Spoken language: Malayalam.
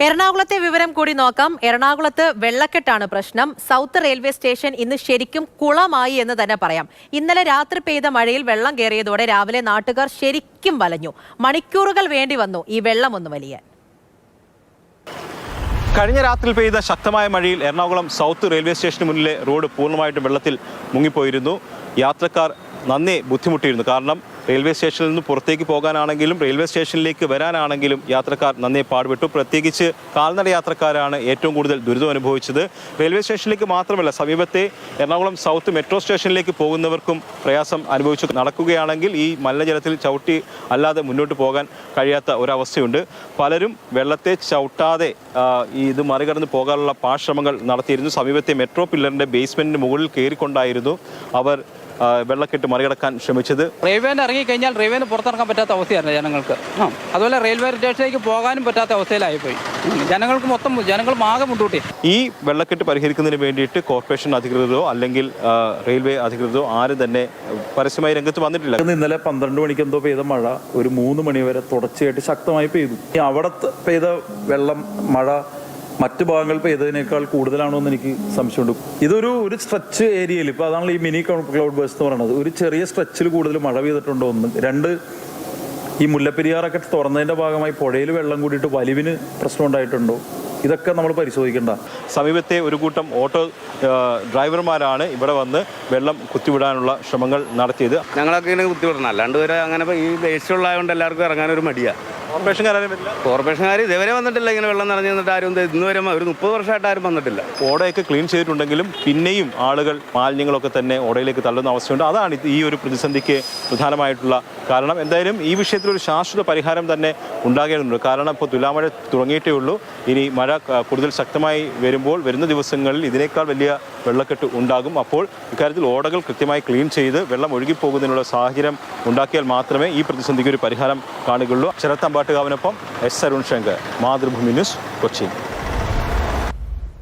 എറണാകുളത്തെ വിവരം കൂടി നോക്കാം. എറണാകുളത്ത് വെള്ളക്കെട്ടാണ് പ്രശ്നം. സൗത്ത് റെയിൽവേ സ്റ്റേഷൻ ഇന്ന് ശരിക്കും കുളമായി എന്ന് തന്നെ പറയാം. ഇന്നലെ രാത്രി പെയ്ത മഴയിൽ വെള്ളം കയറിയതോടെ രാവിലെ നാട്ടുകാർ ശരിക്കും വലഞ്ഞു. മണിക്കൂറുകൾ വേണ്ടി വന്നു ഈ വെള്ളം ഒന്ന് വലിയാൻ. കഴിഞ്ഞ രാത്രി പെയ്ത ശക്തമായ മഴയിൽ എറണാകുളം സൗത്ത് റെയിൽവേ സ്റ്റേഷന് മുന്നിലെ റോഡ് പൂർണ്ണമായിട്ടും വെള്ളത്തിൽ മുങ്ങിപ്പോയിരുന്നു. യാത്രക്കാർ നന്നേ ബുദ്ധിമുട്ടിയിരുന്നു. കാരണം റെയിൽവേ സ്റ്റേഷനിൽ നിന്ന് പുറത്തേക്ക് പോകാനാണെങ്കിലും റെയിൽവേ സ്റ്റേഷനിലേക്ക് വരാനാണെങ്കിലും യാത്രക്കാർ നന്നേ പാടുപെട്ടു. പ്രത്യേകിച്ച് കാൽനട യാത്രക്കാരാണ് ഏറ്റവും കൂടുതൽ ദുരിതം അനുഭവിച്ചത്. റെയിൽവേ സ്റ്റേഷനിലേക്ക് മാത്രമല്ല, സമീപത്തെ എറണാകുളം സൗത്ത് മെട്രോ സ്റ്റേഷനിലേക്ക് പോകുന്നവർക്കും പ്രയാസം അനുഭവിച്ചു. നടക്കുകയാണെങ്കിൽ ഈ മലിനജലത്തിൽ ചവിട്ടി അല്ലാതെ മുന്നോട്ട് പോകാൻ കഴിയാത്ത ഒരവസ്ഥയുണ്ട്. പലരും വെള്ളത്തെ ചവിട്ടാതെ ഇത് മറികടന്ന് പോകാനുള്ള പാഴ്ശ്രമങ്ങൾ നടത്തിയിരുന്നു. സമീപത്തെ മെട്രോ പില്ലറിൻ്റെ ബേസ്മെൻറ്റിന് മുകളിൽ കയറിക്കൊണ്ടായിരുന്നു അവർ വെള്ളക്കെട്ട് മറികടക്കാൻ ശ്രമിച്ചത്. റെയിൽവേന്ന് ഇറങ്ങിക്കഴിഞ്ഞാൽ റെയിൽവേന്ന് പുറത്തിറങ്ങാൻ പറ്റാത്ത അവസ്ഥയായിരുന്നു ജനങ്ങൾക്ക്. അതുപോലെ റെയിൽവേ സ്റ്റേഷനിലേക്ക് പോകാനും പറ്റാത്ത അവസ്ഥയിലായിപ്പോയി. ജനങ്ങൾ ആകെ മുട്ടൂട്ടി. ഈ വെള്ളക്കെട്ട് പരിഹരിക്കുന്നതിന് വേണ്ടിയിട്ട് കോർപ്പറേഷൻ അധികൃതരോ അല്ലെങ്കിൽ റെയിൽവേ അധികൃതരോ ആരും തന്നെ പരസ്യമായി രംഗത്ത് വന്നിട്ടില്ല. ഇന്നലെ 12 മണിക്ക് എന്തോ പെയ്ത മഴ ഒരു 3 മണി വരെ തുടർച്ചയായിട്ട് ശക്തമായി പെയ്തു. അവിടെ പെയ്ത വെള്ളം മഴ മറ്റു ഭാഗങ്ങൾ പെയ്തതിനേക്കാൾ കൂടുതലാണോ എന്ന് എനിക്ക് സംശയമുണ്ട്. ഇതൊരു സ്ട്രെച്ച് ഏരിയയിൽ, ഇപ്പോൾ അതാണല്ലോ ഈ മിനി ക്ലൗഡ് ബേഴ്സ് എന്ന് പറയുന്നത്, ഒരു ചെറിയ സ്ട്രെച്ചിൽ കൂടുതൽ മഴ പെയ്തിട്ടുണ്ടോ ഒന്ന്. രണ്ട്, ഈ മുല്ലപ്പെരിയാറൊക്കെ തുറന്നതിൻ്റെ ഭാഗമായി പുഴയിൽ വെള്ളം കൂടിയിട്ട് വലിവിന് പ്രശ്നം ഉണ്ടായിട്ടുണ്ടോ, ഇതൊക്കെ നമ്മൾ പരിശോധിക്കേണ്ട. സമീപത്തെ ഒരു കൂട്ടം ഓട്ടോ ഡ്രൈവർമാരാണ് ഇവിടെ വന്ന് വെള്ളം കുത്തിവിടാനുള്ള ശ്രമങ്ങൾ നടത്തിയത്. ഞങ്ങളൊക്കെ ഇങ്ങനെ കുത്തിവിടണം, അല്ലാണ്ട് വരെ അങ്ങനെ ഈ ദേശമുള്ളതുകൊണ്ട് എല്ലാവർക്കും ഇറങ്ങാനൊരു മടിയാണ്. കോർപ്പറേഷൻകാർ ഇതുവരെ വന്നിട്ടില്ല. ഇങ്ങനെ വെള്ളം നിറഞ്ഞു നിന്നിട്ട് ആരും ഇന്നുവരെ ഒരു 30 വർഷമായിട്ട് ആരും വന്നിട്ടില്ല. ഓടയൊക്കെ ക്ലീൻ ചെയ്തിട്ടുണ്ടെങ്കിലും പിന്നെയും ആളുകൾ മാലിന്യങ്ങളൊക്കെ തന്നെ ഓടയിലേക്ക് തള്ളുന്ന അവസ്ഥയുണ്ട്. അതാണ് ഈ ഒരു പ്രതിസന്ധിക്ക് പ്രധാനമായിട്ടുള്ള കാരണം. എന്തായാലും ഈ വിഷയത്തിലൊരു ശാശ്വത പരിഹാരം തന്നെ ഉണ്ടാകേണ്ടതുണ്ട്. കാരണം ഇപ്പോൾ തുലാമഴ തുടങ്ങിയിട്ടേ ഉള്ളൂ. ഇനി മഴ കൂടുതൽ ശക്തമായി വരുമ്പോൾ വരുന്ന ദിവസങ്ങളിൽ ഇതിനേക്കാൾ വലിയ വെള്ളക്കെട്ട് ഉണ്ടാകും. അപ്പോൾ ഇക്കാര്യത്തിൽ ഓടകൾ കൃത്യമായി ക്ലീൻ ചെയ്ത് വെള്ളം ഒഴുകിപ്പോകുന്നതിനുള്ള സാഹചര്യം ഉണ്ടാക്കിയാൽ മാത്രമേ ഈ പ്രതിസന്ധിക്ക് ഒരു പരിഹാരം കാണുകയുള്ളൂ. ശരത് അമ്പാട്ടുകാവിനൊപ്പം എസ് അരുൺ ശങ്കർ, മാതൃഭൂമി ന്യൂസ്, കൊച്ചി.